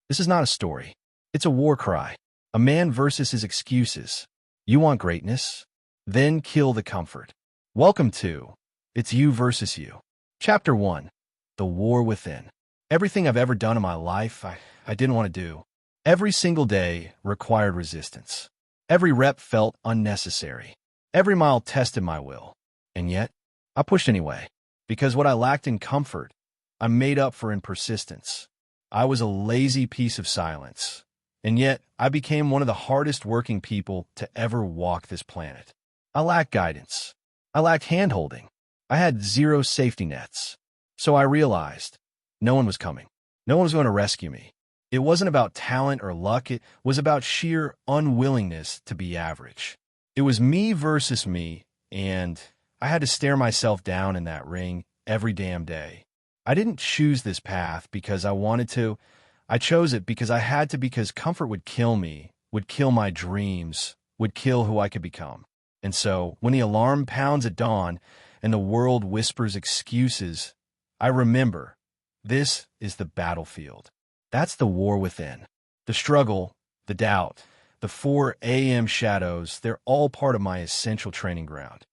This is not a story. It's a war cry. A man versus his excuses. You want greatness? Then kill the comfort. Welcome to It's You versus You. Chapter 1. The War Within. Everything I've ever done in my life, I didn't want to do. Every single day required resistance. Every rep felt unnecessary. Every mile tested my will. And yet, I pushed anyway. Because what I lacked in comfort, I made up for in persistence. I was a lazy piece of silence. And yet, I became one of the hardest working people to ever walk this planet. I lacked guidance. I lacked hand-holding. I had zero safety nets. So I realized no one was coming. No one was going to rescue me. It wasn't about talent or luck. It was about sheer unwillingness to be average. It was me versus me, and I had to stare myself down in that ring every damn day. I didn't choose this path because I wanted to. I chose it because I had to, because comfort would kill me, would kill my dreams, would kill who I could become. And so, when the alarm pounds at dawn and the world whispers excuses, I remember, this is the battlefield. That's the war within. The struggle, the doubt, the 4 a.m. shadows, they're all part of my essential training ground.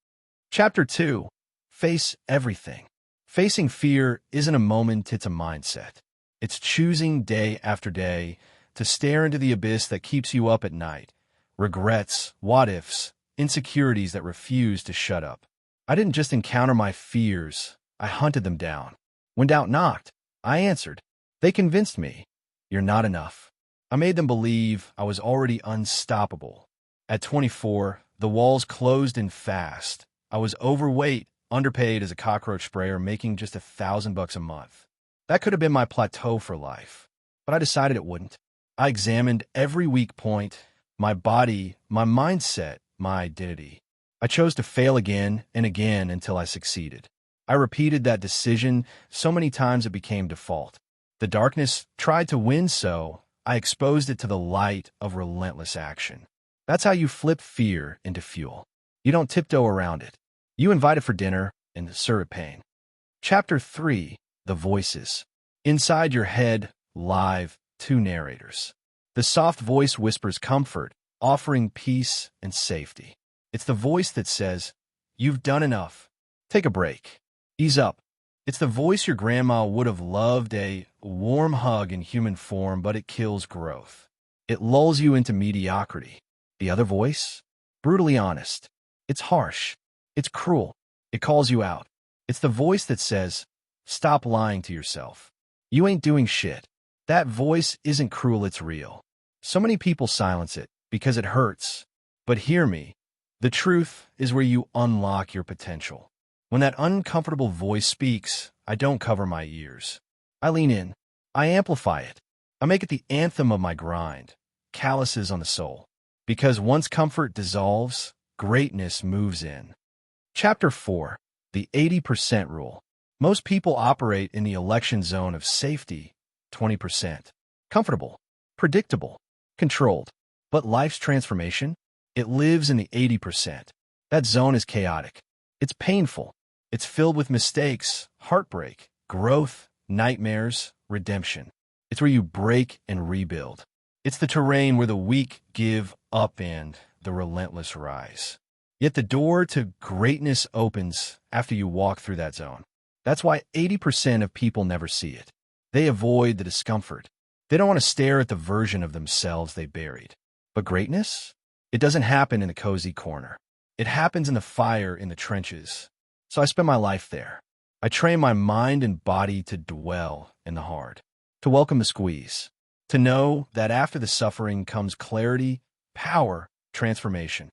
Chapter 2. Face everything. Facing fear isn't a moment, it's a mindset. It's choosing day after day to stare into the abyss that keeps you up at night. Regrets, what-ifs, insecurities that refuse to shut up. I didn't just encounter my fears, I hunted them down. When doubt knocked, I answered. They convinced me, you're not enough. I made them believe I was already unstoppable. At 24, the walls closed in fast. I was overweight, underpaid as a cockroach sprayer, making just $1,000 a month. That could have been my plateau for life, but I decided it wouldn't. I examined every weak point, my body, my mindset, my identity. I chose to fail again and again until I succeeded. I repeated that decision so many times it became default. The darkness tried to win, so I exposed it to the light of relentless action. That's how you flip fear into fuel. You don't tiptoe around it. You invite it for dinner and serve it pain. Chapter 3. The Voices. Inside your head, live, 2 narrators. The soft voice whispers comfort, offering peace and safety. It's the voice that says, you've done enough. Take a break. Ease up. It's the voice your grandma would have loved, a warm hug in human form, but it kills growth. It lulls you into mediocrity. The other voice? Brutally honest. It's harsh. It's cruel. It calls you out. It's the voice that says, stop lying to yourself. You ain't doing shit. That voice isn't cruel, it's real. So many people silence it because it hurts. But hear me. The truth is where you unlock your potential. When that uncomfortable voice speaks, I don't cover my ears. I lean in. I amplify it. I make it the anthem of my grind. Calluses on the soul. Because once comfort dissolves, greatness moves in. Chapter 4. The 80% Rule. Most people operate in the election zone of safety, 20%. Comfortable, predictable, controlled. But life's transformation? It lives in the 80%. That zone is chaotic. It's painful. It's filled with mistakes, heartbreak, growth, nightmares, redemption. It's where you break and rebuild. It's the terrain where the weak give up and the relentless rise. Yet the door to greatness opens after you walk through that zone. That's why 80% of people never see it. They avoid the discomfort. They don't want to stare at the version of themselves they buried. But greatness? It doesn't happen in a cozy corner. It happens in the fire in the trenches. So I spend my life there. I train my mind and body to dwell in the hard, to welcome the squeeze, to know that after the suffering comes clarity, power, transformation.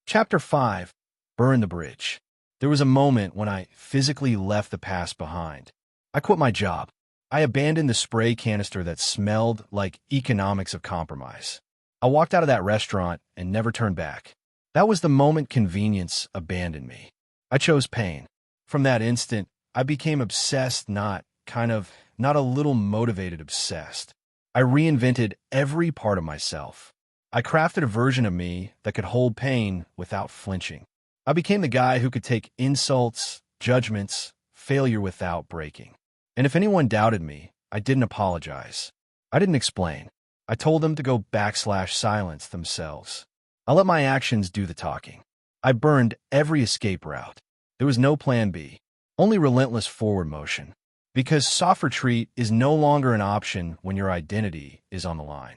Chapter 5. Burn the Bridge. There was a moment when I physically left the past behind. I quit my job. I abandoned the spray canister that smelled like economics of compromise. I walked out of that restaurant and never turned back. That was the moment convenience abandoned me. I chose pain. From that instant, I became obsessed, not a little motivated obsessed. I reinvented every part of myself. I crafted a version of me that could hold pain without flinching. I became the guy who could take insults, judgments, failure without breaking. And if anyone doubted me, I didn't apologize. I didn't explain. I told them to go /silence themselves. I let my actions do the talking. I burned every escape route. There was no plan B, only relentless forward motion. Because soft retreat is no longer an option when your identity is on the line.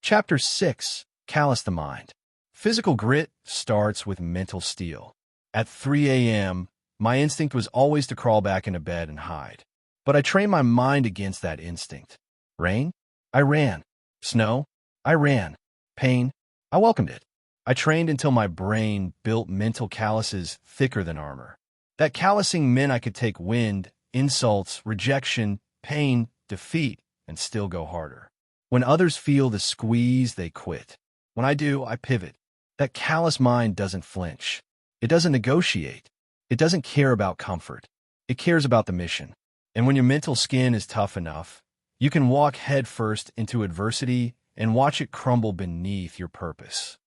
Chapter 6. Callous the Mind. Physical grit starts with mental steel. At 3 a.m., my instinct was always to crawl back into bed and hide. But I trained my mind against that instinct. Rain? I ran. Snow? I ran. Pain? I welcomed it. I trained until my brain built mental calluses thicker than armor. That callousing meant I could take wind, insults, rejection, pain, defeat, and still go harder. When others feel the squeeze, they quit. When I do, I pivot. That callous mind doesn't flinch. It doesn't negotiate. It doesn't care about comfort. It cares about the mission. And when your mental skin is tough enough, you can walk headfirst into adversity and watch it crumble beneath your purpose.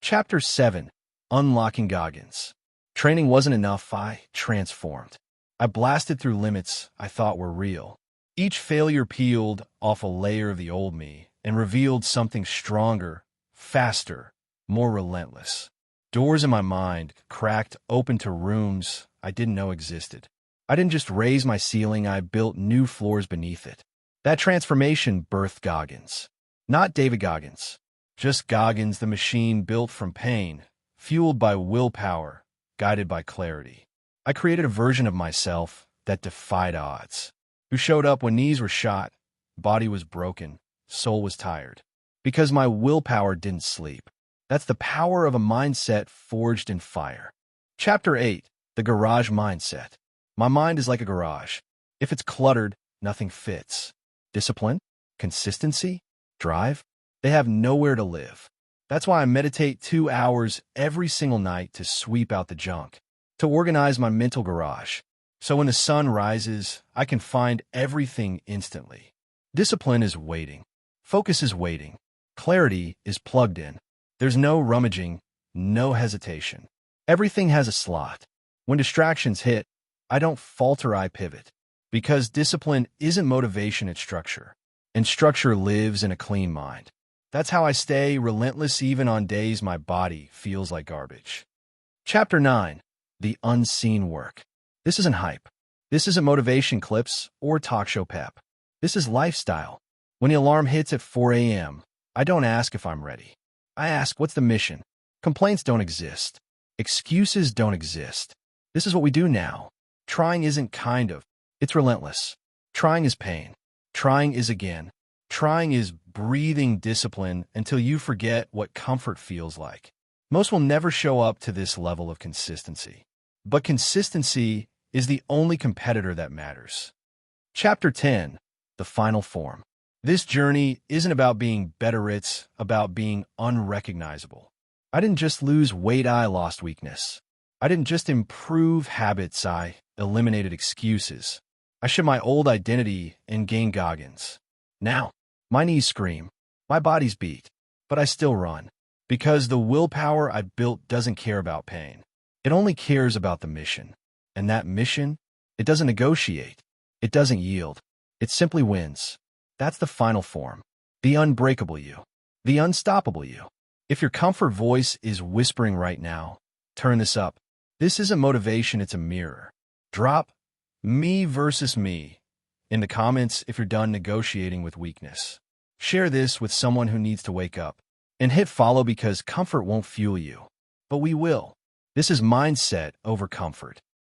Chapter 7. Unlocking Goggins. Training wasn't enough. I transformed. I blasted through limits I thought were real. Each failure peeled off a layer of the old me and revealed something stronger, faster, more relentless. Doors in my mind cracked open to rooms I didn't know existed. I didn't just raise my ceiling, I built new floors beneath it. That transformation birthed Goggins. Not David Goggins. Just Goggins, the machine built from pain, fueled by willpower, guided by clarity. I created a version of myself that defied odds, who showed up when knees were shot, body was broken, soul was tired. Because my willpower didn't sleep. That's the power of a mindset forged in fire. Chapter 8. The Garage Mindset. My mind is like a garage. If it's cluttered, nothing fits. Discipline, consistency, drive, they have nowhere to live. That's why I meditate 2 hours every single night to sweep out the junk, to organize my mental garage. So when the sun rises, I can find everything instantly. Discipline is waiting. Focus is waiting. Clarity is plugged in. There's no rummaging, no hesitation. Everything has a slot. When distractions hit, I don't falter, I pivot. Because discipline isn't motivation, it's structure. And structure lives in a clean mind. That's how I stay relentless even on days my body feels like garbage. Chapter 9. The Unseen Work. This isn't hype. This isn't motivation clips or talk show pep. This is lifestyle. When the alarm hits at 4 a.m., I don't ask if I'm ready. I ask, what's the mission? Complaints don't exist. Excuses don't exist. This is what we do now. Trying isn't kind of. It's relentless. Trying is pain. Trying is again. Trying is breathing discipline until you forget what comfort feels like. Most will never show up to this level of consistency. But consistency is the only competitor that matters. Chapter 10. The Final Form. This journey isn't about being better, it's about being unrecognizable. I didn't just lose weight, I lost weakness. I didn't just improve habits, I eliminated excuses. I shed my old identity and gained Goggins. Now, my knees scream, my body's beat, but I still run. Because the willpower I built doesn't care about pain. It only cares about the mission. And that mission, it doesn't negotiate. It doesn't yield. It simply wins. That's the final form. The unbreakable you. The unstoppable you. If your comfort voice is whispering right now, turn this up. This isn't motivation, it's a mirror. Drop me versus me in the comments if you're done negotiating with weakness. Share this with someone who needs to wake up. And hit follow because comfort won't fuel you. But we will. This is mindset over comfort.